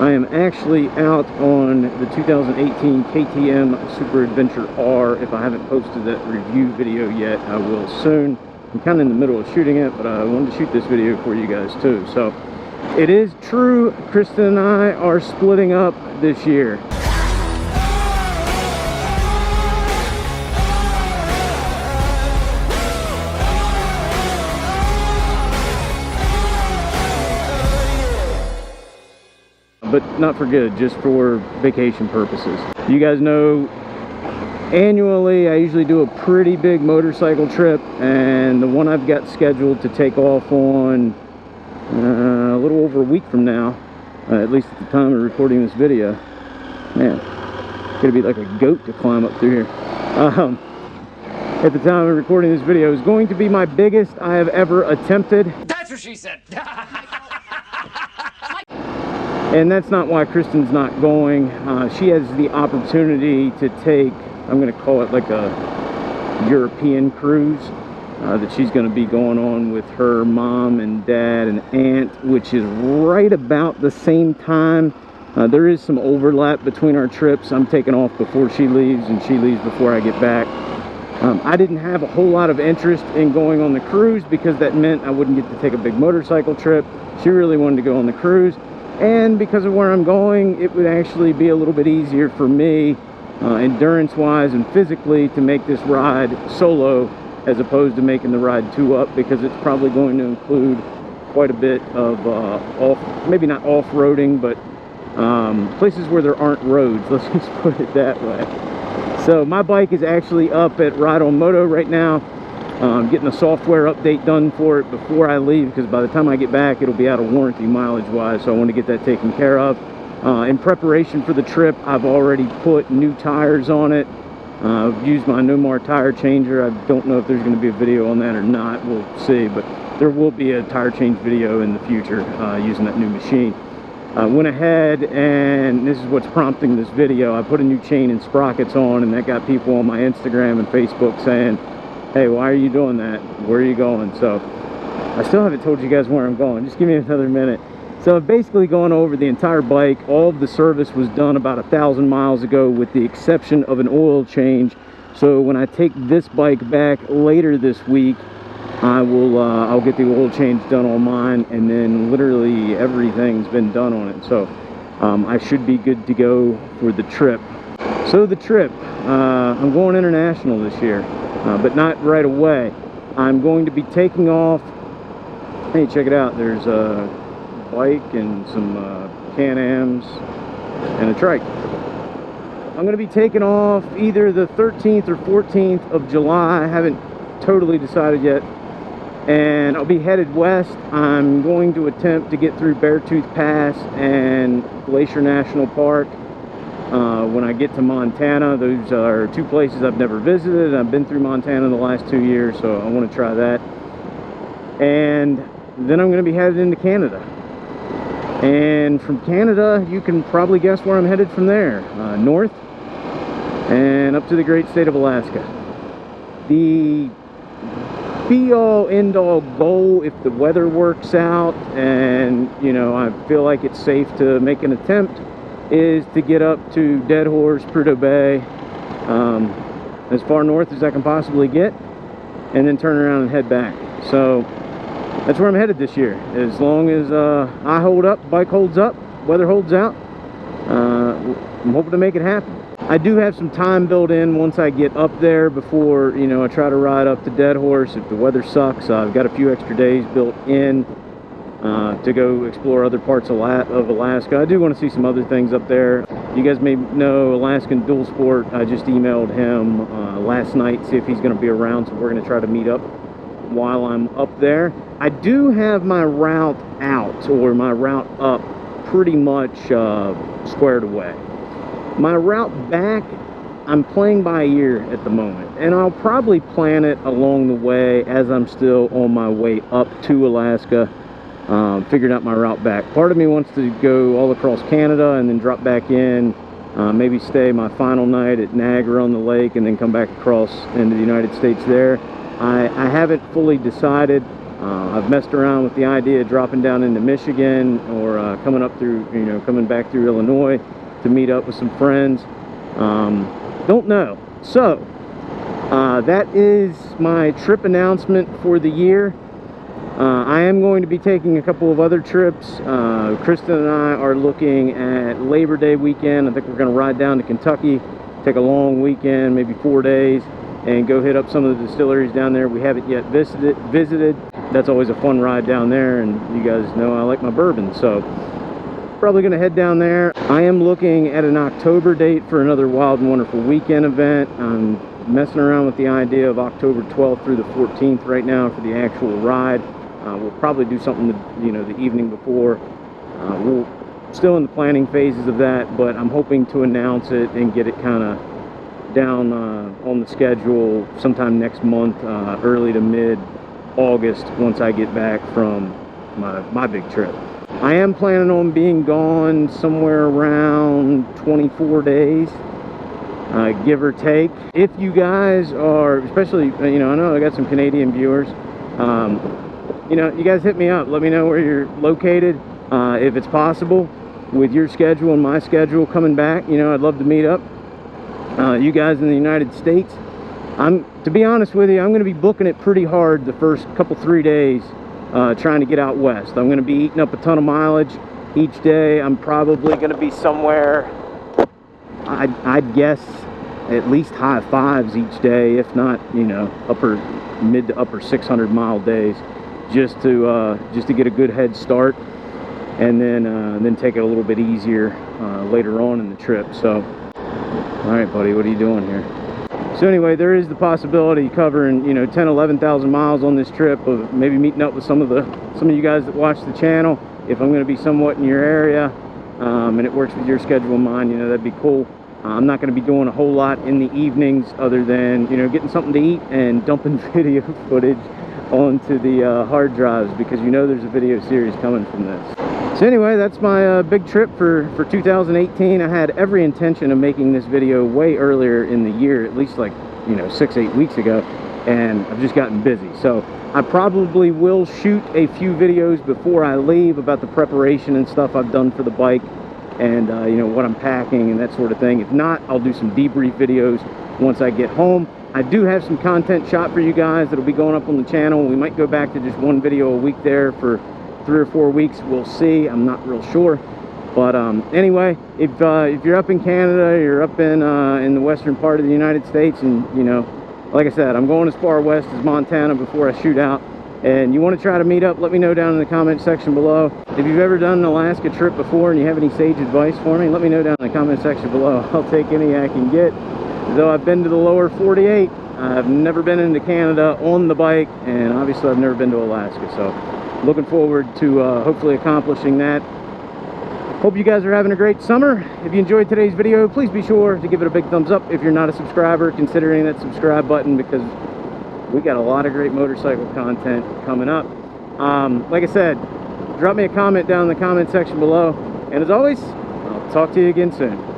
I am actually out on the 2018 KTM Super Adventure R. If I haven't posted that review video yet, I will soon. I'm kind of in the middle of shooting it, but I wanted to shoot this video for you guys too. So it is true, Kristen and I are splitting up this year. But not for good, just for vacation purposes. You guys know, annually I usually do a pretty big motorcycle trip, and the one I've got scheduled to take off on a little over a week from now, at least at the time of recording this video. Man, it's gonna be like a goat to climb up through here. At the time of recording this video is going to be my biggest I have ever attempted. That's what she said. And that's not why Kristen's not going. She has the opportunity to take, I'm going to call it like a European cruise that she's going to be going on with her mom and dad and aunt, which is right about the same time. There is some overlap between our trips. I'm taking off before she leaves and she leaves before I get back. I didn't have a whole lot of interest in going on the cruise because that meant I wouldn't get to take a big motorcycle trip. She really wanted to go on the cruise. And because of where I'm going, it would actually be a little bit easier for me, endurance-wise and physically, to make this ride solo as opposed to making the ride 2-up, because it's probably going to include quite a bit of maybe not off-roading, but places where there aren't roads, let's just put it that way. So my bike is actually up at Ride on Moto right now. Getting a software update done for it before I leave, because by the time I get back it'll be out of warranty mileage wise, so I want to get that taken care of. In preparation for the trip, I've already put new tires on it. I've used my No More tire changer. I don't know if there's going to be a video on that or not, we'll see, but there will be a tire change video in the future using that new machine. I went ahead, and this is what's prompting this video, I put a new chain and sprockets on, and that got people on my Instagram and Facebook saying, hey, why are you doing that? Where are you going? So I still haven't told you guys where I'm going. Just give me another minute. So I've basically gone over the entire bike. All of the service was done about 1,000 miles ago, with the exception of an oil change. So when I take this bike back later this week, I'll get the oil change done on mine, and then literally everything's been done on it. So I should be good to go for the trip. So the trip, I'm going international this year. But not right away. I'm going to be taking off. Hey, check it out. There's a bike and some Can-Ams and a trike. I'm going to be taking off either the 13th or 14th of July. I haven't totally decided yet. And I'll be headed west. I'm going to attempt to get through Beartooth Pass and Glacier National Park. When I get to Montana, those are two places I've never visited. I've been through Montana the last 2 years, so I want to try that. And then I'm going to be headed into Canada. And from Canada, you can probably guess where I'm headed from there. North and up to the great state of Alaska. The be-all, end-all goal, if the weather works out and, you know, I feel like it's safe to make an attempt, is to get up to Dead Horse, Prudhoe Bay, as far north as I can possibly get, and then turn around and head back. So that's where I'm headed this year. As long as I hold up, bike holds up, weather holds out, I'm hoping to make it happen. I do have some time built in once I get up there before, you know, I try to ride up to Dead Horse. If the weather sucks, I've got a few extra days built in to go explore other parts of Alaska. I do want to see some other things up there. You guys may know Alaskan Dual Sport. I just emailed him last night, see if he's going to be around, so we're going to try to meet up while I'm up there. I do have my route out, or my route up, pretty much squared away. My route back, I'm playing by ear at the moment, and I'll probably plan it along the way as I'm still on my way up to Alaska. Figured out my route back. Part of me wants to go all across Canada and then drop back in, maybe stay my final night at Niagara on the lake and then come back across into the United States there. I haven't fully decided. I've messed around with the idea of dropping down into Michigan or coming up through, coming back through Illinois to meet up with some friends. Don't know. So that is my trip announcement for the year. I am going to be taking a couple of other trips. Kristen and I are looking at Labor Day weekend. I think we're going to ride down to Kentucky, take a long weekend, maybe 4 days, and go hit up some of the distilleries down there we haven't yet visited. That's always a fun ride down there, and you guys know I like my bourbon, so probably going to head down there. I am looking at an October date for another Wild and Wonderful weekend event. I'm messing around with the idea of October 12th through the 14th right now for the actual ride. We'll probably do something the evening before. We're still in the planning phases of that, but I'm hoping to announce it and get it kind of down on the schedule sometime next month, early to mid August, once I get back from my big trip. I am planning on being gone somewhere around 24 days, give or take. If you guys are, especially, I know I got some Canadian viewers, you guys hit me up, let me know where you're located, if it's possible with your schedule and my schedule coming back. I'd love to meet up. You guys in the United States, to be honest with you, I'm going to be booking it pretty hard the first couple 3 days, trying to get out west. I'm going to be eating up a ton of mileage each day. I'm probably going to be somewhere, I'd guess at least high fives each day, if not mid to upper 600 mile days, just to get a good head start, and then take it a little bit easier later on in the trip. So all right, buddy, what are you doing here? So anyway, there is the possibility covering 10,000-11,000 miles on this trip, of maybe meeting up with some of you guys that watch the channel. If I'm going to be somewhat in your area, and it works with your schedule and mine, that'd be cool. I'm not going to be doing a whole lot in the evenings, other than getting something to eat and dumping video footage onto the hard drives, because there's a video series coming from this. So anyway, that's my big trip for 2018. I had every intention of making this video way earlier in the year, at least like 6-8 weeks ago, and I've just gotten busy. So I probably will shoot a few videos before I leave about the preparation and stuff I've done for the bike, and what I'm packing and that sort of thing. If not, I'll do some debrief videos once I get home. I do have some content shot for you guys that'll be going up on the channel. We might go back to just one video a week there for 3 or 4 weeks. We'll see. I'm not real sure. But anyway, if you're up in Canada, you're up in the western part of the United States, and like I said, I'm going as far west as Montana before I shoot out, and you want to try to meet up, let me know down in the comment section below. If you've ever done an Alaska trip before and you have any sage advice for me, let me know down in the comment section below. I'll take any I can get. Though I've been to the lower 48, I've never been into Canada on the bike, and obviously I've never been to Alaska, so looking forward to hopefully accomplishing that. Hope you guys are having a great summer. If you enjoyed today's video, please be sure to give it a big thumbs up. If you're not a subscriber, consider hitting that subscribe button, because we got a lot of great motorcycle content coming up. Like I said, drop me a comment down in the comment section below, and as always, I'll talk to you again soon.